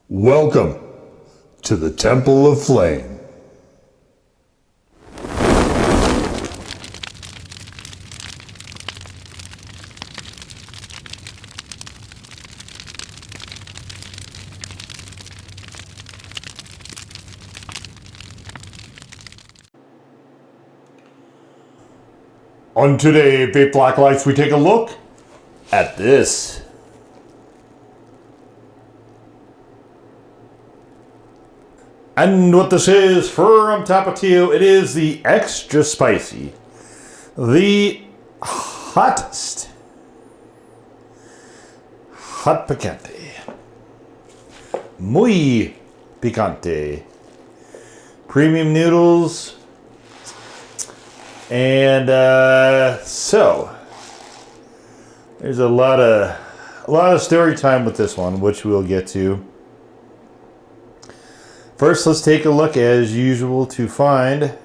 Welcome to the Temple of Flame. On today, Vape Black Lights, we take a look at this. And what this is from Tapatio, it is the extra spicy, the hot picante, muy picante, premium noodles, and so there's a lot of story time with this one, which we'll get to. First, let's take a look, as usual, to find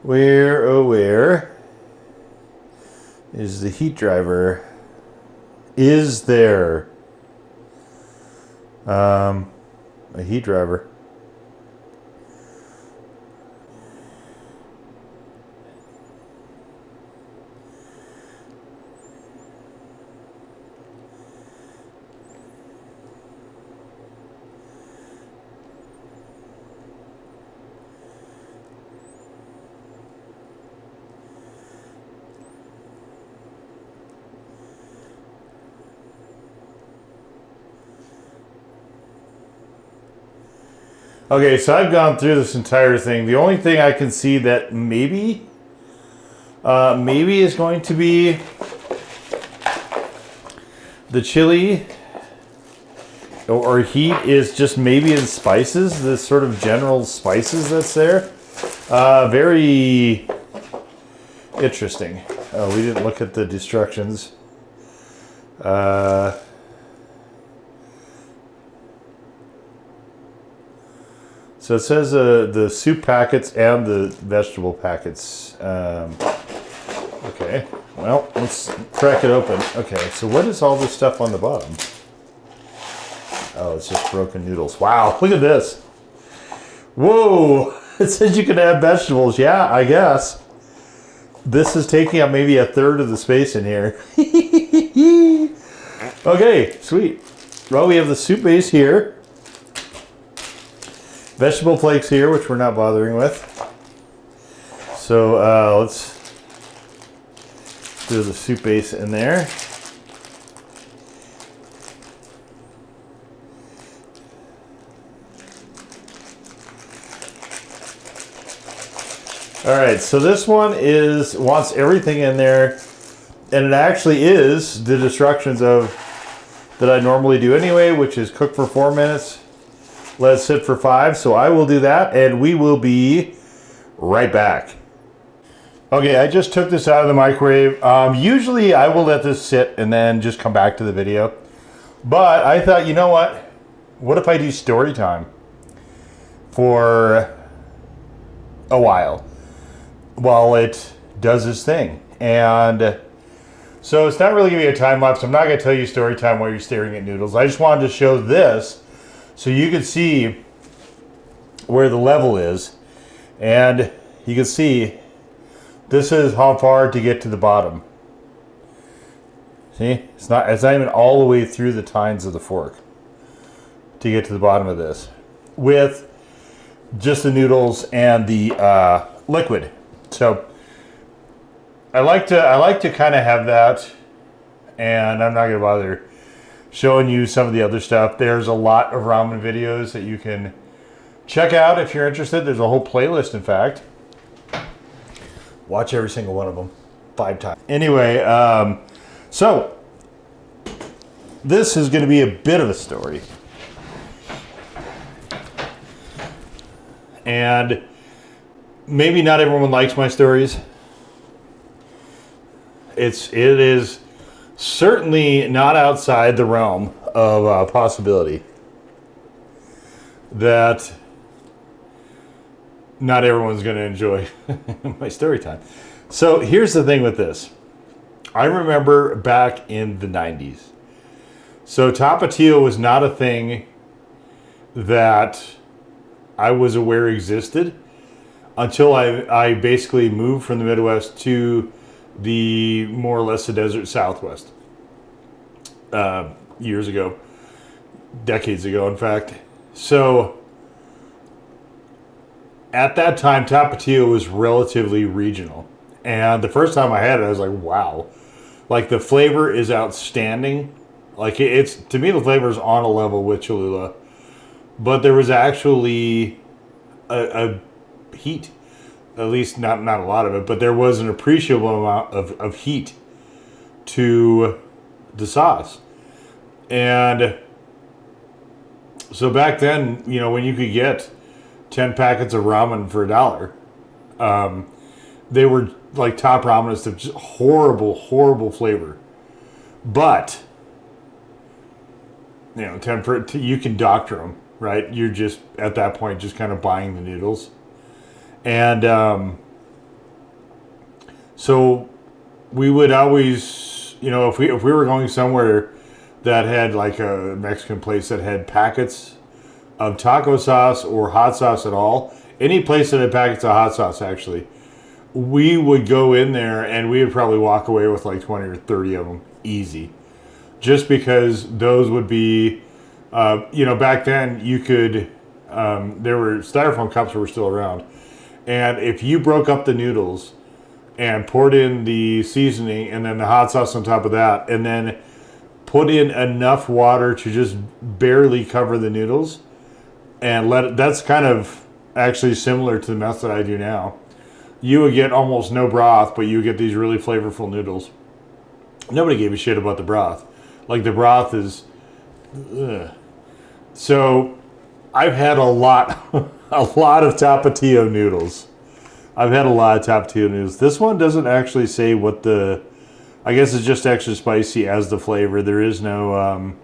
where is the heat driver? Is there a heat driver? Okay, so I've gone through this entire thing. The only thing I can see that maybe is going to be the chili or heat is just maybe in spices, the sort of general spices that's there. Very interesting. Oh, we didn't look at the instructions. So it says the soup packets and the vegetable packets. Okay, well, let's crack it open. Okay, so what is all this stuff on the bottom? Oh, it's just broken noodles. Wow, look at this. Whoa, it says you can add vegetables. Yeah, I guess. This is taking up maybe a third of the space in here. Okay, sweet. Well, we have the soup base here. Vegetable flakes here, which we're not bothering with. So let's do the soup base in there. All right, so this one wants everything in there, and it actually is the instructions of that I normally do anyway, which is cook for 4 minutes. Let it sit for 5, so I will do that, and we will be right back. Okay, I just took this out of the microwave. Usually I will let this sit and then just come back to the video. But I thought, you know what? What if I do story time for a while it does this thing? And so it's not really going to be a time lapse. I'm not going to tell you story time while you're staring at noodles. I just wanted to show this so you can see where the level is, and you can see this is how far to get to the bottom. See, it's not even all the way through the tines of the fork to get to the bottom of this with just the noodles and the liquid. So I like to kind of have that, and I'm not going to bother showing you some of the other stuff. There's a lot of ramen videos that you can check out if you're interested. There's a whole playlist, in fact. Watch every single one of them 5 times. Anyway, so this is going to be a bit of a story. And maybe not everyone likes my stories. It is certainly not outside the realm of possibility that not everyone's going to enjoy my story time. So here's the thing with this. I remember back in the 90s. So Tapatio was not a thing that I was aware existed until I basically moved from the Midwest to the more or less the desert Southwest years ago, decades ago, in fact. So at that time, Tapatio was relatively regional. And the first time I had it, I was like, wow. Like, the flavor is outstanding. Like, it's, to me, the flavor is on a level with Cholula. But there was actually a heat. At least not a lot of it, but there was an appreciable amount of heat to the sauce. And so back then, you know, when you could get 10 packets of ramen for $1, they were like top ramen stuff, just horrible flavor. But, you know, you can doctor them, right? You're just, at that point, just kind of buying the noodles. And so we would always, you know, if we were going somewhere that had like a Mexican place that had packets of taco sauce or hot sauce at all, any place that had packets of hot sauce, actually, we would go in there and we would probably walk away with like 20 or 30 of them easy. Just because those would be, you know, back then you could, there were styrofoam cups that were still around. And if you broke up the noodles and poured in the seasoning and then the hot sauce on top of that, and then put in enough water to just barely cover the noodles, and that's kind of actually similar to the method I do now. You would get almost no broth, but you would get these really flavorful noodles. Nobody gave a shit about the broth. Like, the broth is, ugh. So I've had a lot of Tapatio noodles. I've had a lot of Tapatio noodles. This one doesn't actually say what I guess it's just extra spicy as the flavor. There is no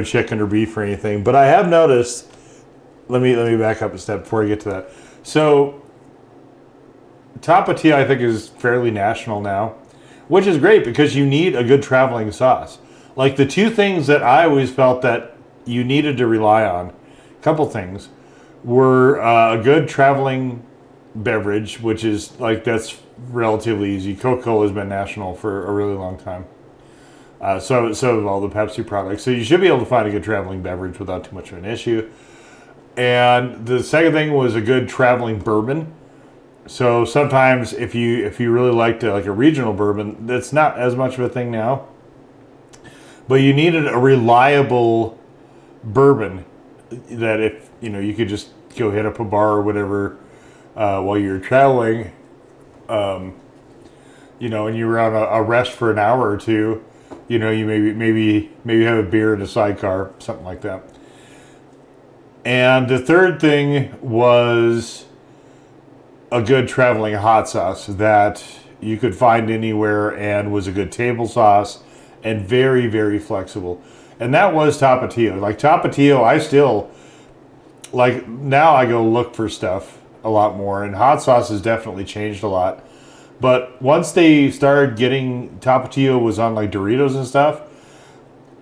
chicken or beef or anything. But I have noticed, let me back up a step before I get to that. So Tapatio, I think, is fairly national now, which is great because you need a good traveling sauce. Like, the two things that I always felt that you needed to rely on, couple things, were a good traveling beverage, which is like, that's relatively easy. Coca-Cola has been national for a really long time. So have all the Pepsi products. So you should be able to find a good traveling beverage without too much of an issue. And the second thing was a good traveling bourbon. So sometimes if you really liked like a regional bourbon, that's not as much of a thing now. But you needed a reliable bourbon that, if you know, you could just go hit up a bar or whatever while you're traveling, you know, and you were on a rest for an hour or two, you know, you maybe have a beer in a sidecar, something like that. And the third thing was a good traveling hot sauce that you could find anywhere and was a good table sauce and very, very flexible. And that was Tapatio. Like, Tapatio, I still, like, now I go look for stuff a lot more, and hot sauce has definitely changed a lot. But once they started getting, Tapatio was on like Doritos and stuff,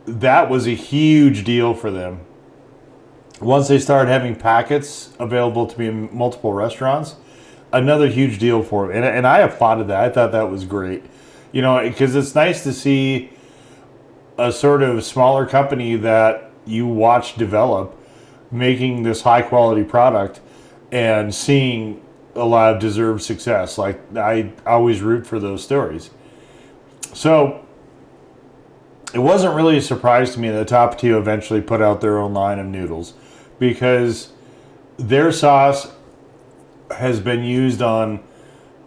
that was a huge deal for them. Once they started having packets available to be in multiple restaurants, another huge deal for them. And I applauded that. I thought that was great. You know, because it's nice to see a sort of smaller company that you watch develop making this high quality product and seeing a lot of deserved success. Like, I always root for those stories. So it wasn't really a surprise to me that Tapatio eventually put out their own line of noodles, because their sauce has been used on,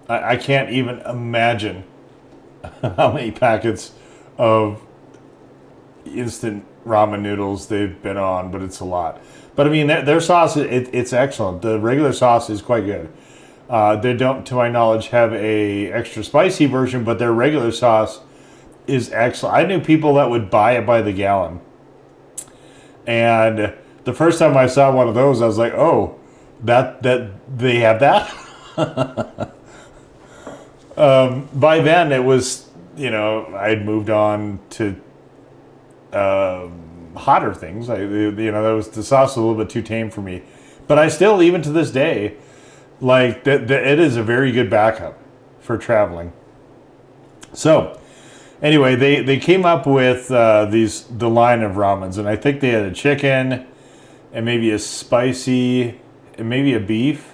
I can't even imagine how many packets of instant ramen noodles they've been on, but it's a lot. But I mean, their sauce, it's excellent. The regular sauce is quite good. They don't, to my knowledge, have a extra spicy version, but their regular sauce is excellent. I knew people that would buy it by the gallon. And the first time I saw one of those, I was like, oh, that they have that? By then, it was, you know, I'd moved on to hotter things. The sauce was a little bit too tame for me. But I still, even to this day, like it is a very good backup for traveling. So anyway, they came up with the line of ramens, and I think they had a chicken and maybe a spicy and maybe a beef,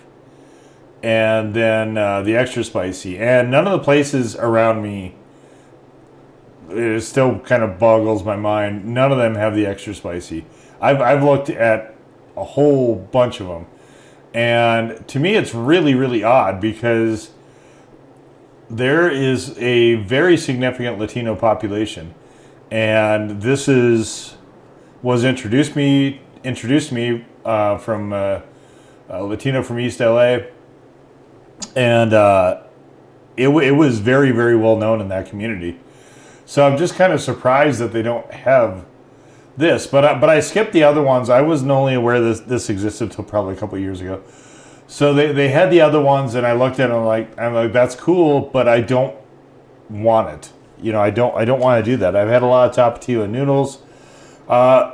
and then the extra spicy. And none of the places around me, it still kind of boggles my mind, none of them have the extra spicy. I've looked at a whole bunch of them, and to me it's really, really odd, because there is a very significant Latino population, and this was introduced to me from a Latino from East LA, and it was very, very well known in that community. So I'm just kind of surprised that they don't have this, but I skipped the other ones. I wasn't only aware this existed until probably a couple of years ago. So they had the other ones, and I looked at them I'm like that's cool, but I don't want it. I don't want to do that. I've had a lot of Tapatio and Noodles.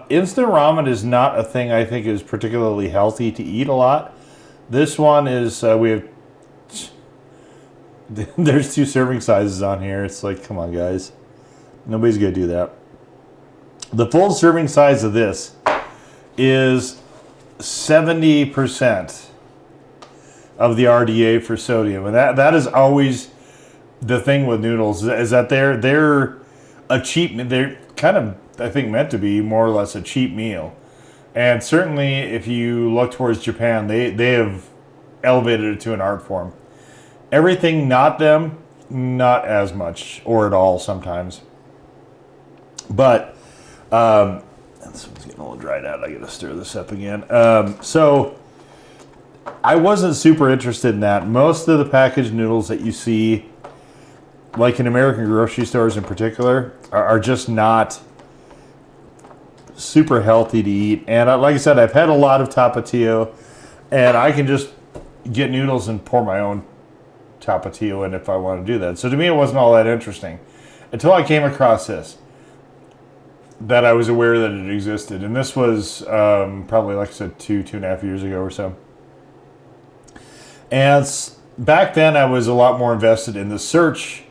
Instant ramen is not a thing I think is particularly healthy to eat a lot. This one is we have. There's 2 serving sizes on here. It's like, come on, guys. Nobody's going to do that. The full serving size of this is 70% of the RDA for sodium. And that is always the thing with noodles, is that they're a cheap, they're kind of, I think, meant to be more or less a cheap meal. And certainly if you look towards Japan, they have elevated it to an art form. Everything not them, not as much, or at all sometimes. But this one's getting a little dried out. I gotta stir this up again. So I wasn't super interested in that. Most of the packaged noodles that you see, like in American grocery stores in particular, are just not super healthy to eat. And like I said, I've had a lot of Tapatio, and I can just get noodles and pour my own Tapatio in if I want to do that. So to me, it wasn't all that interesting until I came across this, that I was aware that it existed. And this was probably, like I said, 2.5 years ago or so. And back then I was a lot more invested in the search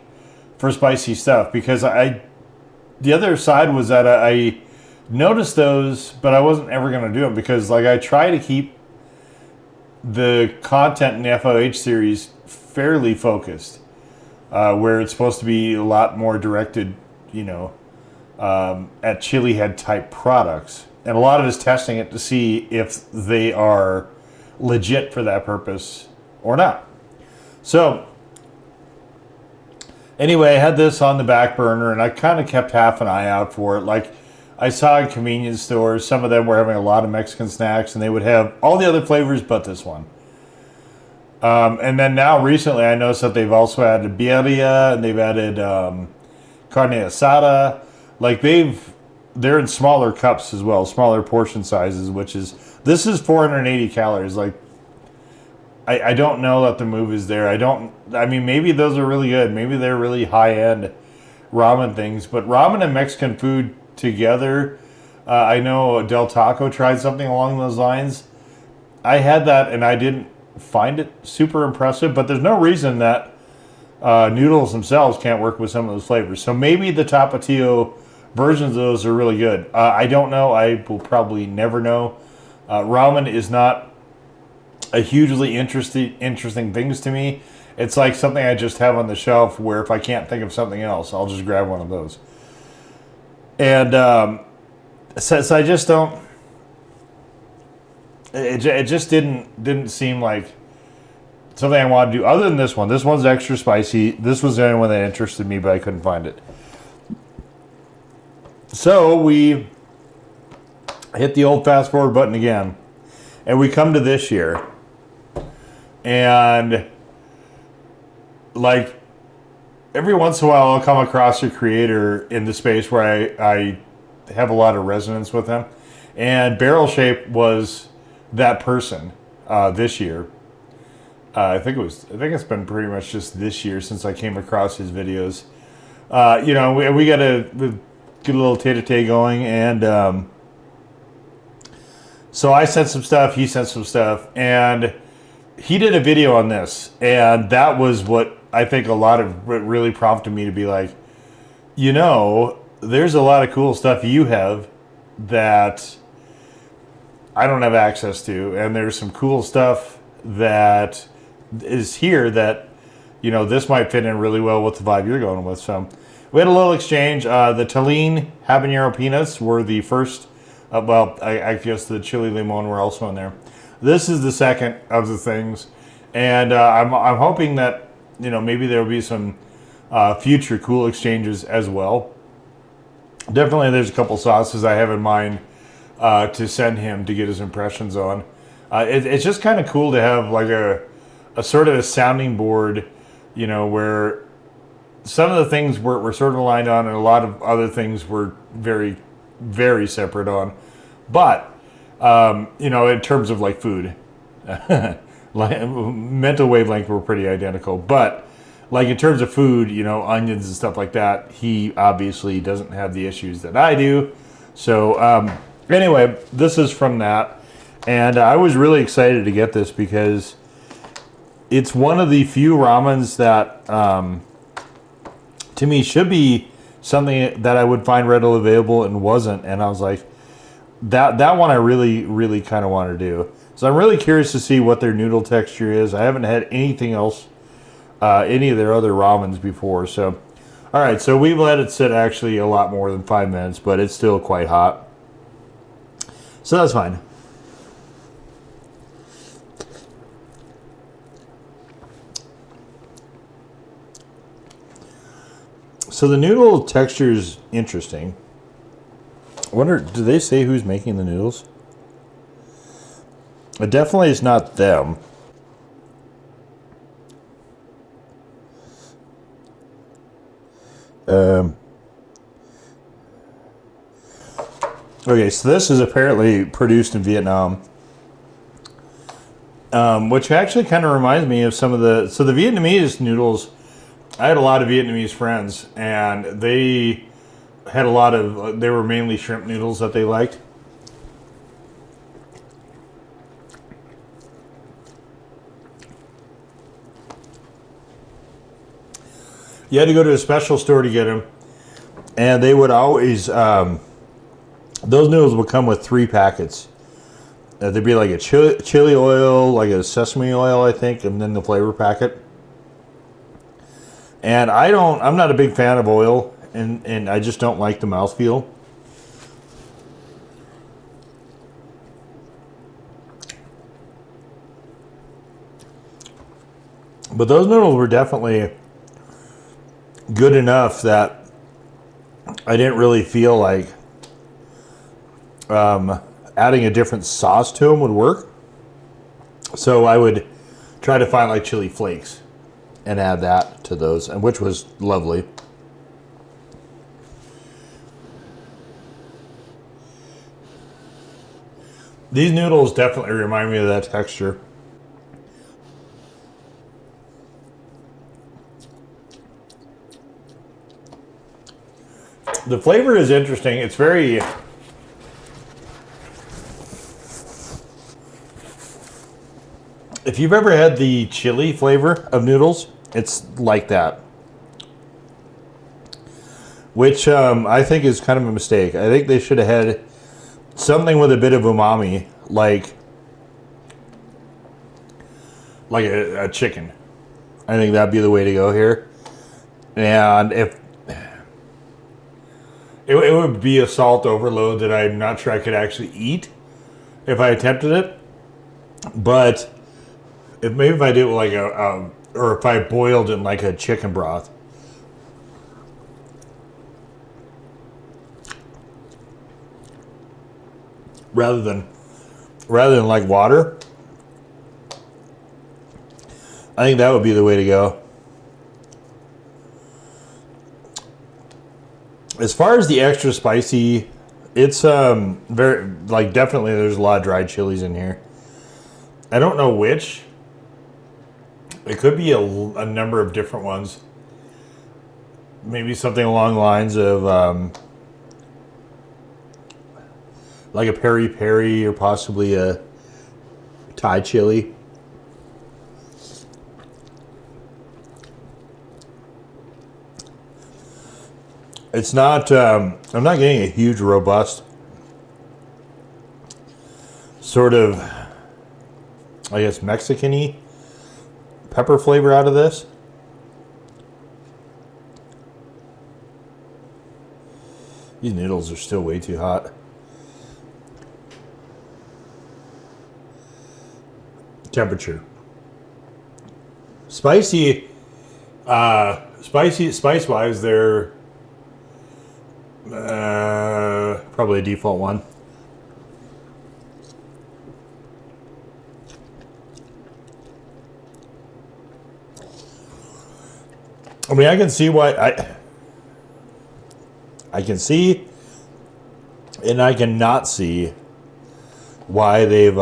for spicy stuff, because the other side was that I noticed those, but I wasn't ever going to do them, because like I try to keep the content in the FOH series fairly focused, where it's supposed to be a lot more directed, at chili head type products. And a lot of it is testing it to see if they are legit for that purpose or not. So anyway, I had this on the back burner, and I kind of kept half an eye out for it. Like, I saw in convenience stores, some of them were having a lot of Mexican snacks, and they would have all the other flavors but this one. And then now recently I noticed that they've also added birria, and they've added carne asada. Like, they're in smaller cups as well, smaller portion sizes, this is 480 calories. Like, I don't know that the move is there. I mean, maybe those are really good. Maybe they're really high-end ramen things. But ramen and Mexican food together, I know Del Taco tried something along those lines. I had that, and I didn't find it super impressive. But there's no reason that noodles themselves can't work with some of those flavors. So maybe the Tapatio versions of those are really good. I don't know. I will probably never know. Ramen is not a hugely interesting things to me. It's like something I just have on the shelf, where if I can't think of something else, I'll just grab one of those. And so I just don't. It just didn't seem like something I wanted to do. Other than this one, this one's extra spicy. This was the only one that interested me, but I couldn't find it. So we hit the old fast forward button again, and we come to this year. And like every once in a while I'll come across a creator in the space where I have a lot of resonance with them. And Barrel Shape was that person this year. I think it's been pretty much just this year since I came across his videos. We got a little tete-a-tete going, and So I sent some stuff, he sent some stuff, and he did a video on this, and that was what I think a lot of what really prompted me to be like, you know, there's a lot of cool stuff you have that I don't have access to, and there's some cool stuff that is here that, you know, this might fit in really well with the vibe you're going with. So we had a little exchange. The Taline habanero peanuts were the first. Well, I guess the chili limon were also in there. This is the second of the things, and I'm hoping that, you know, maybe there will be some future cool exchanges as well. Definitely, there's a couple sauces I have in mind to send him to get his impressions on. It's just kind of cool to have like a sort of a sounding board, you know, where some of the things we're sort of aligned on, and a lot of other things we're very, very separate on. But, you know, in terms of like food, mental wavelength, we're pretty identical. But like in terms of food, you know, onions and stuff like that, he obviously doesn't have the issues that I do. So anyway, this is from that. And I was really excited to get this because it's one of the few ramens that, to me, should be something that I would find readily available and wasn't. And I was like, that one I really, really kind of want to do. So I'm really curious to see what their noodle texture is. I haven't had anything else, any of their other ramens before. So, all right, so we've let it sit actually a lot more than 5 minutes, but it's still quite hot. So that's fine. So the noodle texture is interesting. I wonder, do they say who's making the noodles? It definitely is not them. Okay, so this is apparently produced in Vietnam. Which actually kind of reminds me of some of the... So the Vietnamese noodles... I had a lot of Vietnamese friends, and they had a lot of... They were mainly shrimp noodles that they liked. You had to go to a special store to get them, and they would always... those noodles would come with 3 packets. There'd be like a chili oil, like a sesame oil, I think, and then the flavor packet. And I'm not a big fan of oil, and I just don't like the mouthfeel. But those noodles were definitely good enough that I didn't really feel like adding a different sauce to them would work. So I would try to find like chili flakes and add that to those, and which was lovely. These noodles definitely remind me of that texture. The flavor is interesting. It's very... If you've ever had the chili flavor of noodles, it's like that. Which I think is kind of a mistake. I think they should have had something with a bit of umami, like a chicken. I think that'd be the way to go here. And if it would be a salt overload that I'm not sure I could actually eat if I attempted it. But maybe if I did it like or if I boiled it in like a chicken broth. Rather than like water. I think that would be the way to go. As far as the extra spicy, it's very, like, definitely there's a lot of dried chilies in here. I don't know which. It could be a number of different ones. Maybe something along the lines of like a peri peri or possibly a Thai chili. It's not, I'm not getting a huge, robust sort of, I guess, Mexican-y pepper flavor out of this. These noodles are still way too hot. Temperature. Spicy, spice-wise, they're probably a default one. I mean, I can see why I can see, and I cannot see why they've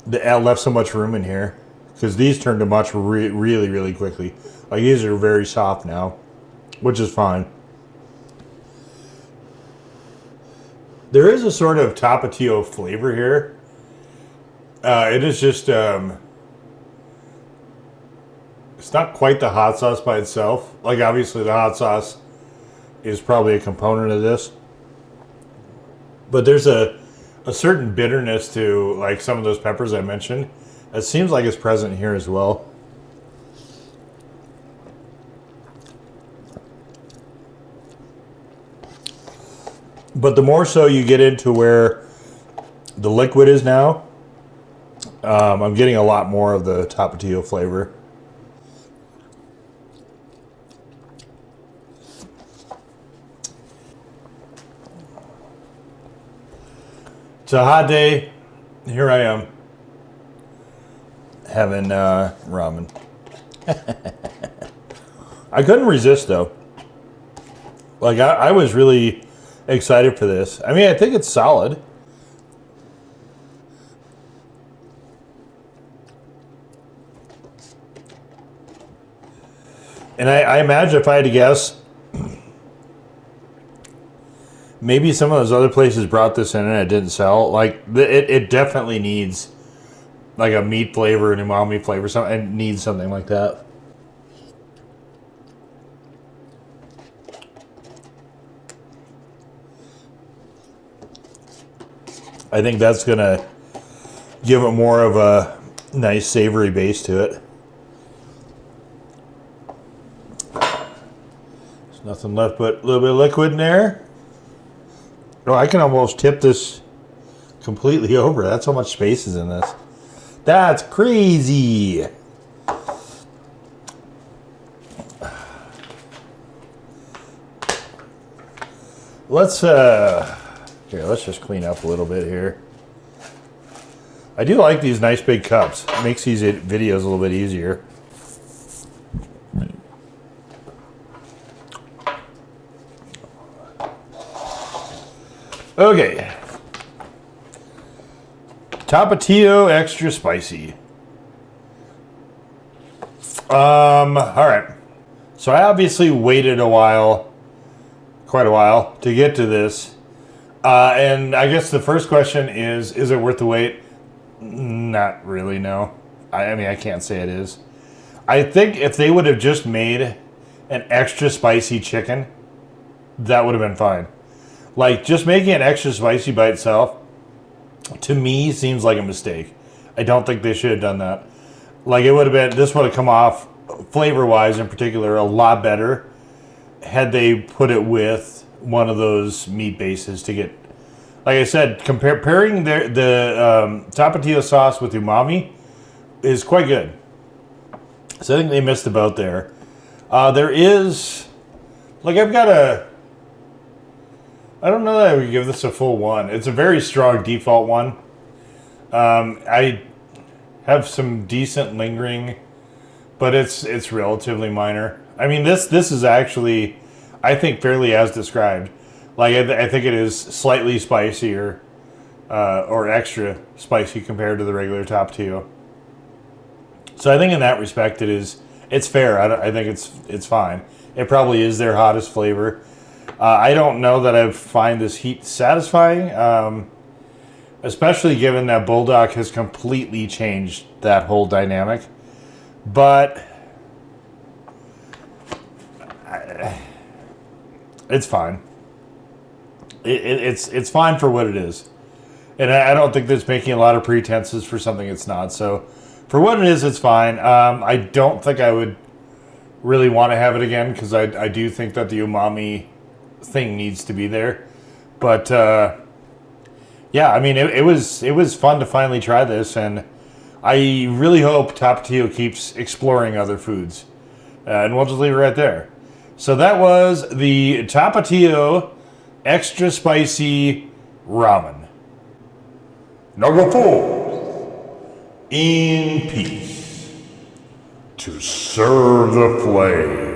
left so much room in here, because these turned to mush really, really quickly. Like, these are very soft now, which is fine. There is a sort of Tapatio flavor here. It is just, it's not quite the hot sauce by itself. Like, obviously the hot sauce is probably a component of this. But there's a certain bitterness to, like, some of those peppers I mentioned. It seems like it's present here as well. But the more so you get into where the liquid is now, I'm getting a lot more of the Tapatio flavor. It's a hot day. Here I am having ramen. I couldn't resist, though. Like, I was really excited for this. I mean, I think it's solid. And I imagine, if I had to guess, maybe some of those other places brought this in and it didn't sell. Like, it definitely needs like a meat flavor, an umami flavor, something. It needs something like that. I think that's gonna give it more of a nice savory base to it. There's nothing left but a little bit of liquid in there. Oh, I can almost tip this completely over. That's how much space is in this. That's crazy. Let's here, let's just clean up a little bit here. I do like these nice big cups. It makes these videos a little bit easier. Okay. Tapatio extra spicy. All right. So I obviously waited quite a while to get to this. And I guess the first question is it worth the wait? Not really, no. I mean, I can't say it is. I think if they would have just made an extra spicy chicken, that would have been fine. Like, just making it extra spicy by itself, to me, seems like a mistake. I don't think they should have done that. Like, this would have come off, flavor-wise in particular, a lot better had they put it with one of those meat bases to get, like I said, pairing the Tapatio sauce with umami is quite good. So I think they missed the boat there. There is, like, I don't know that I would give this a full 1. It's a very strong default 1. I have some decent lingering, but it's relatively minor. I mean, this is actually, I think, fairly as described. Like, I think it is slightly spicier, or extra spicy compared to the regular Tapatio. So I think in that respect it's fair. I think it's fine. It probably is their hottest flavor. I don't know that I find this heat satisfying, especially given that Bulldog has completely changed that whole dynamic. But it's fine. It's fine for what it is. And I don't think that's making a lot of pretenses for something it's not. So for what it is, it's fine. I don't think I would really want to have it again because I do think that the umami thing needs to be there. But yeah, I mean, it was fun to finally try this, and I really hope Tapatio keeps exploring other foods. And we'll just leave it right there. So that was the Tapatio extra spicy ramen. Now go forth in peace to serve the flame.